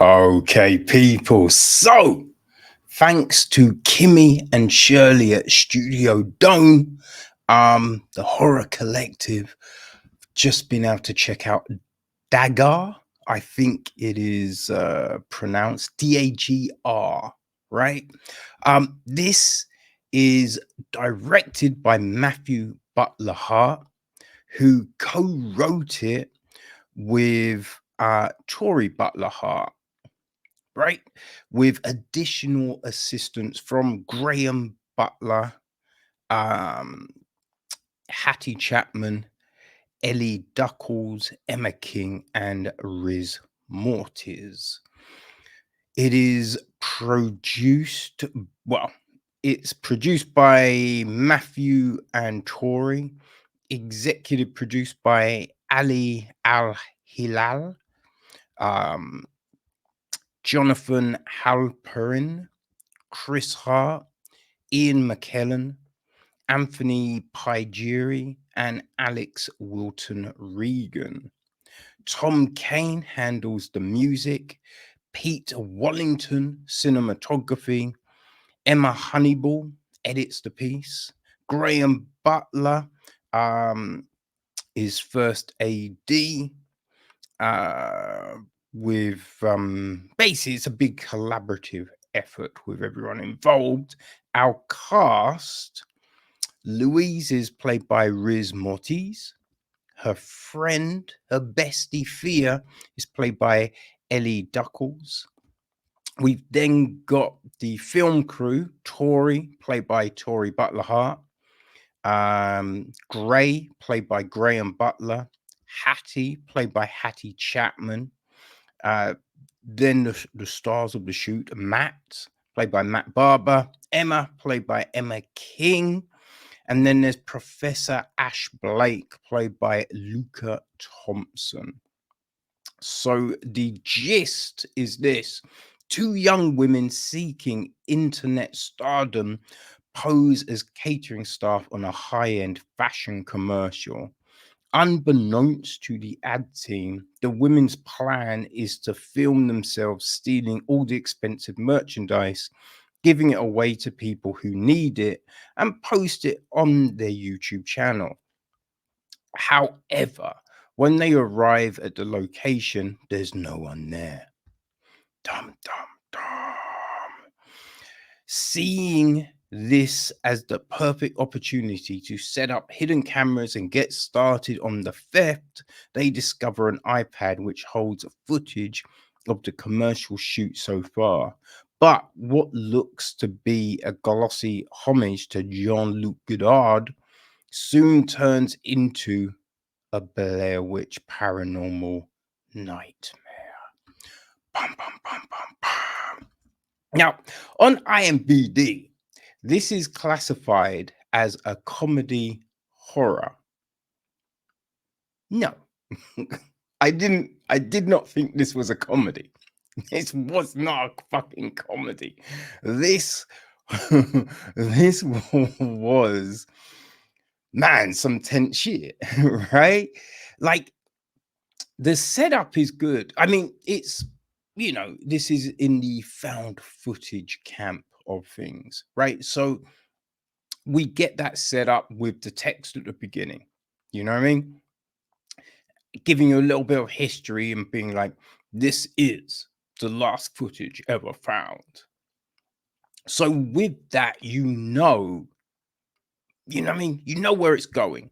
Okay, people. So, thanks to Kimmy and Shirley at Studio Dome, the horror collective, just been able to check out Dagr. I think it is pronounced Dagr, right? This is directed by Matthew Butler-Hart, who co-wrote it with Tory Butler-Hart, right? With additional assistance from Graham Butler, um, Hattie Chapman, Ellie Duckles, Emma King, and Riz Mortis. It is produced, well, it's produced by Matthew and Tori, executive produced by Ali Al-Hilal, um, Jonathan Halperin, Chris Hart, Ian McKellen, Anthony Pye-Jeary, and Alex Wilton Regan. Tom Kane handles the music, Pete Wallington, cinematography, Emma Honeyball edits the piece, Graham Butler is first AD, uh, with basically it's a big collaborative effort with everyone involved. Our cast: Louise is played by Riz Mortis. Her friend, her bestie Thea, is played by Ellie Duckles. We've then got the film crew: Tori, played by Tori Butler-Hart, Gray, played by Graham Butler, Hattie, played by Hattie Chapman. Then the stars of the shoot: Matt, played by Matt Barber, Emma, played by Emma King, and then there's Professor Ash Blake, played by Luca Thompson. So the gist is this: two young women seeking internet stardom pose as catering staff on a high-end fashion commercial. Unbeknownst to the ad team, the women's plan is to film themselves stealing all the expensive merchandise, giving it away to people who need it, and post it on their YouTube channel. However, when they arrive at the location, there's no one there. Dum, dum, dum. Seeing this as the perfect opportunity to set up hidden cameras and get started on the theft, they discover an iPad which holds footage of the commercial shoot so far. But what looks to be a glossy homage to Jean-Luc Godard soon turns into a Blair Witch paranormal nightmare. Bum, bum, bum, bum, bum. Now, on IMDb, this is classified as a comedy horror. No, I did not think this was a comedy. This was not a fucking comedy. This, this was, man, some tense shit, right? Like, the setup is good. I mean, it's, this is in the found footage camp of things, right? So we get that set up with the text at the beginning, you know what I mean? Giving you a little bit of history and being like, this is the last footage ever found. So with that, you know what I mean? You know where it's going,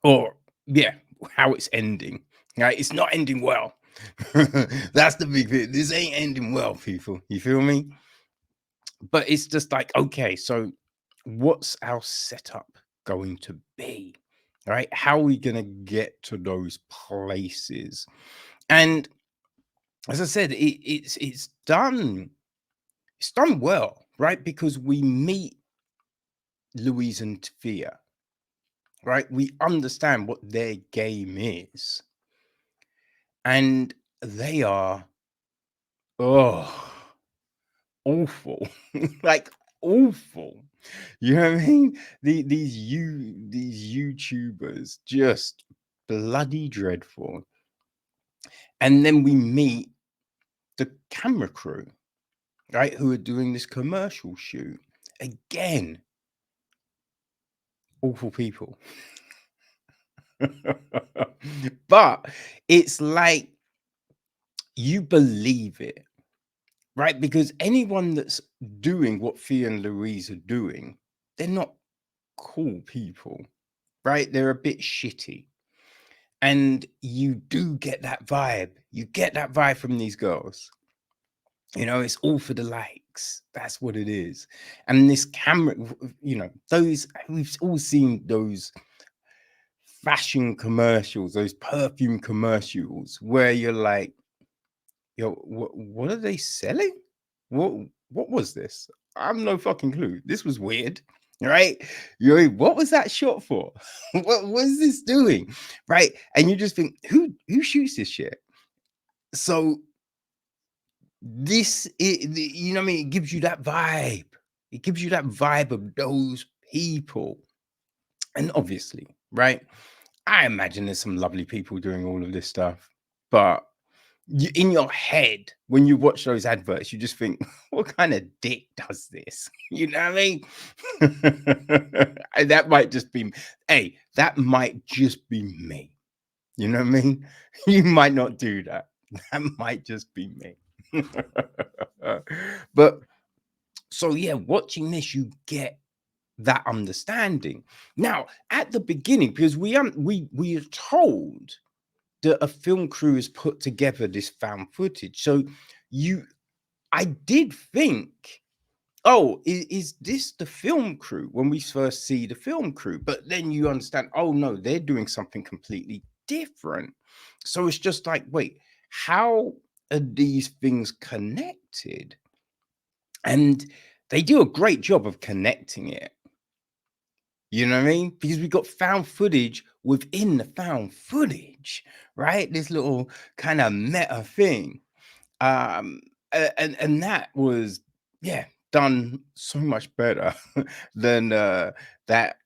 or yeah, how it's ending. Right? It's not ending well. That's the big thing. This ain't ending well, people. You feel me? But it's just like, okay, so what's our setup going to be? Right? How are we gonna get to those places? And as I said, it's done well, right? Because we meet Louise and Thea, right? We understand what their game is, and they are awful. Like awful. You know what I mean? These YouTubers just bloody dreadful. And then we meet the camera crew, right, who are doing this commercial shoot, again, awful people. But it's like you believe it, right? Because anyone that's doing what Thea and Louise are doing, they're not cool people, right? They're a bit shitty. And you do get that vibe. You get that vibe from these girls. You know, it's all for the likes. That's what it is. And this camera, you know, those, we've all seen those fashion commercials, those perfume commercials where you're like, yo, what are they selling? What was this? I have no fucking clue. This was weird, right? You're like, what was that shot for? What is this doing? Right? And you just think, who shoots this shit? So you know what I mean? It gives you that vibe. It gives you that vibe of those people. And obviously, right? I imagine there's some lovely people doing all of this stuff, but in your head, when you watch those adverts, you just think, what kind of dick does this? You know what I mean? And that might just be, hey, that might just be me. You know what I mean? You might not do that. That might just be me. But so yeah, watching this, you get that understanding. Now, at the beginning, because we are told that a film crew has put together this found footage. So I did think, oh, is this the film crew when we first see the film crew? But then you understand, oh no, they're doing something completely different. So it's just like, wait, how are these things connected? And they do a great job of connecting it. You know what I mean? Because we got found footage within the found footage, right? This little kind of meta thing. And that was, yeah, done so much better than that.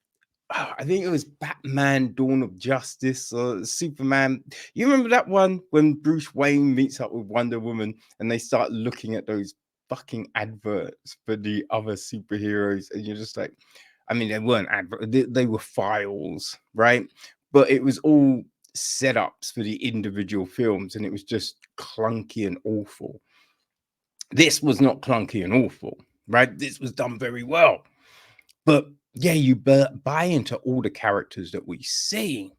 I think it was Batman Dawn of Justice or Superman. You remember that one when Bruce Wayne meets up with Wonder Woman and they start looking at those fucking adverts for the other superheroes, and you're just like, I mean, they weren't adverts, they were files, right? But it was all setups for the individual films, and it was just clunky and awful. This was not clunky and awful, right? This was done very well. But yeah, you buy into all the characters that we see.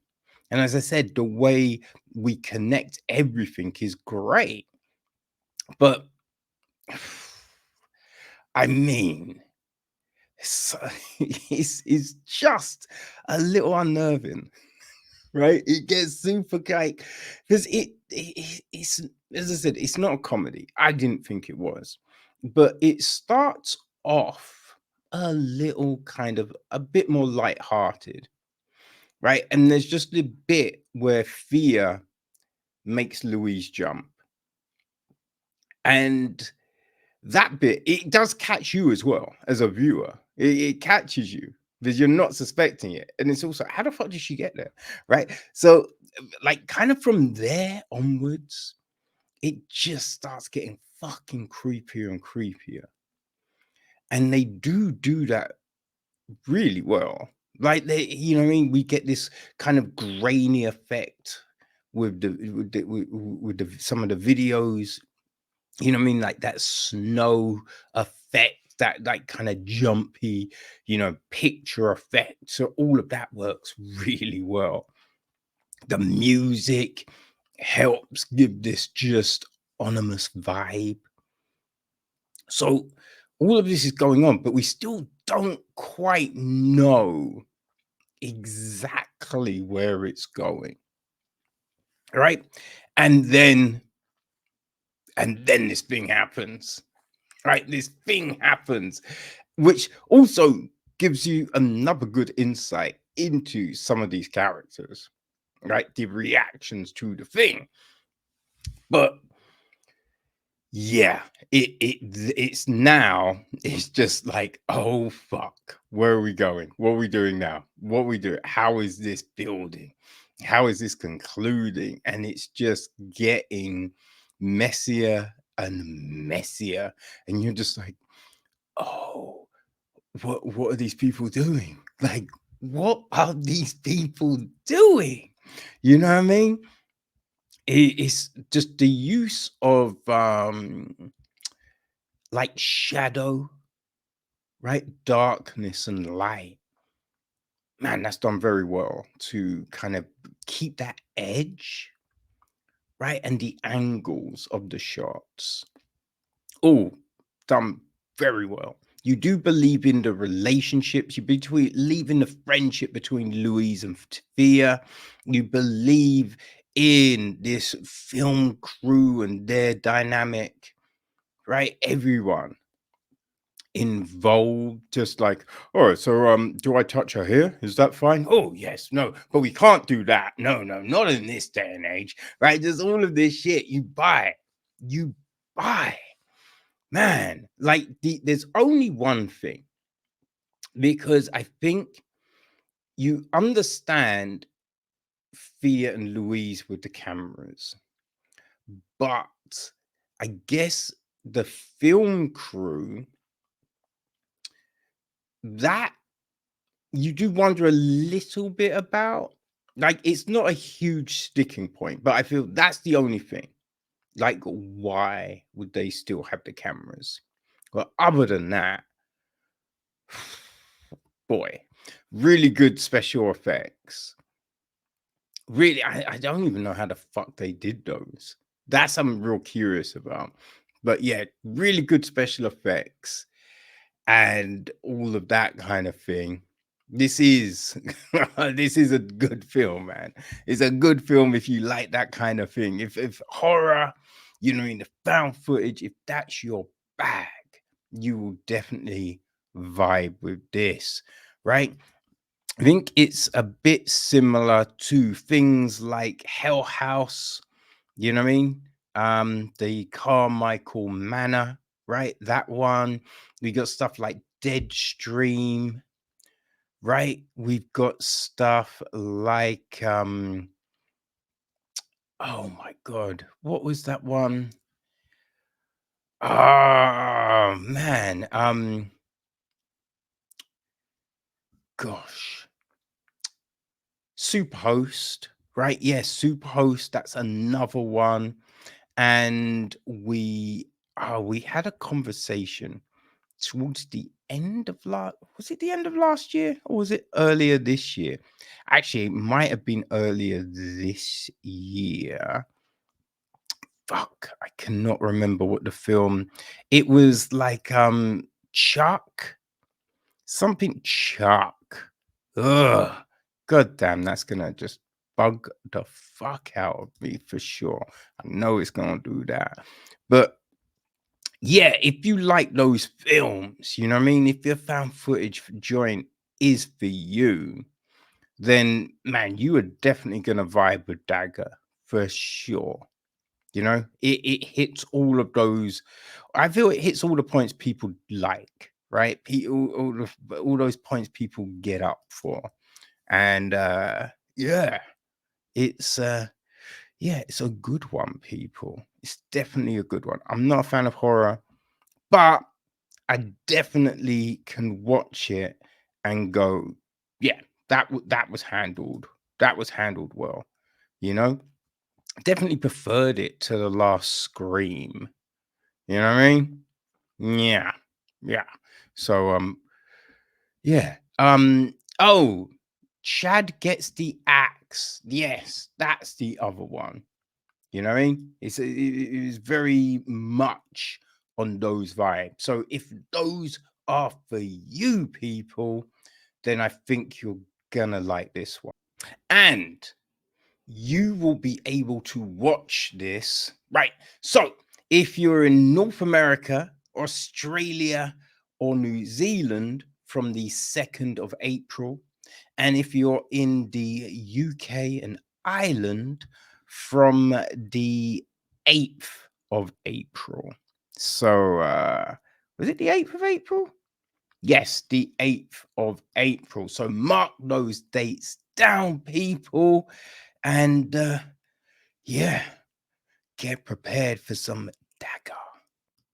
And as I said, the way we connect everything is great. But I mean, it's just a little unnerving, right? It gets super like, because it's, as I said, it's not a comedy. I didn't think it was, but it starts off a little kind of a bit more lighthearted, right? And there's just a bit where Thea makes Louise jump, and that bit, it does catch you as well as a viewer. It catches you because you're not suspecting it, and it's also, how the fuck did she get there, right? So like kind of from there onwards, it just starts getting fucking creepier and creepier, and they do that really well. Like, they, you know what I mean, we get this kind of grainy effect with the some of the videos, you know what I mean, like that snow effect, that like kind of jumpy, you know, picture effect. So all of that works really well. The music helps give this just ominous vibe. So all of this is going on, but we still don't quite know exactly where it's going. Right? And then this thing happens. Right? This thing happens, which also gives you another good insight into some of these characters, right? The reactions to the thing. But yeah, it's now, it's just like, oh fuck, where are we going? What are we doing now? What are we doing? How is this building? How is this concluding? And it's just getting messier and messier. And you're just like, oh, what are these people doing? Like, what are these people doing? You know what I mean? It's just the use of like shadow, right? Darkness and light. Man, that's done very well to kind of keep that edge, right? And the angles of the shots. Oh, done very well. You do believe in the relationships, you believe in the friendship between Louise and Thea. You believe in this film crew and their dynamic, right? Everyone involved, just like, all right, so do I touch her here? Is that fine? Oh yes, no, but we can't do that. No, not in this day and age, right? There's all of this shit. You buy. Man, like there's only one thing, because I think you understand Thea and Louise with the cameras, but I guess the film crew, that you do wonder a little bit about. Like, it's not a huge sticking point, but I feel that's the only thing. Like, why would they still have the cameras? Well, other than that, boy, really good special effects. Really, I don't even know how the fuck they did those. That's I'm real curious about. But yeah, really good special effects and all of that kind of thing. This is this is a good film, man. It's a good film if you like that kind of thing. If horror, you know, in the found footage, if that's your bag, you will definitely vibe with this, right? I think it's a bit similar to things like Hell House, you know what I mean? The Carmichael Manor, right? That one. We got stuff like Deadstream, right? We've got stuff like oh my god, what was that one? Oh man, gosh. Superhost, right? Yes, Superhost, that's another one. And we had a conversation towards the end of last, was it the end of last year or was it earlier this year? Actually, it might have been earlier this year. Fuck, I cannot remember what the film. It was like Chuck, something Chuck. Ugh. God damn, that's gonna just bug the fuck out of me for sure. I know it's gonna do that. But yeah, if you like those films, you know what I mean? If your found footage joint is for you, then man, you are definitely gonna vibe with Dagger for sure. You know, it hits all of those. I feel it hits all the points people like, right? People, all those points people get up for, and yeah, it's yeah, it's a good one, people. It's definitely a good one. I'm not a fan of horror, but I definitely can watch it and go, yeah, that was handled. That was handled well. You know, definitely preferred it to the last Scream. You know what I mean? Yeah, yeah. So yeah. Oh, Chad gets the axe. Yes, that's the other one. You know what I mean? It is very much on those vibes. So if those are for you people, then I think you're gonna like this one. And you will be able to watch this. Right. So if you're in North America, Australia, or New Zealand from the 2nd of April, and if you're in the UK and Ireland from the 8th of April. So was it the 8th of April? Yes, the 8th of April. So mark those dates down, people. And yeah, get prepared for some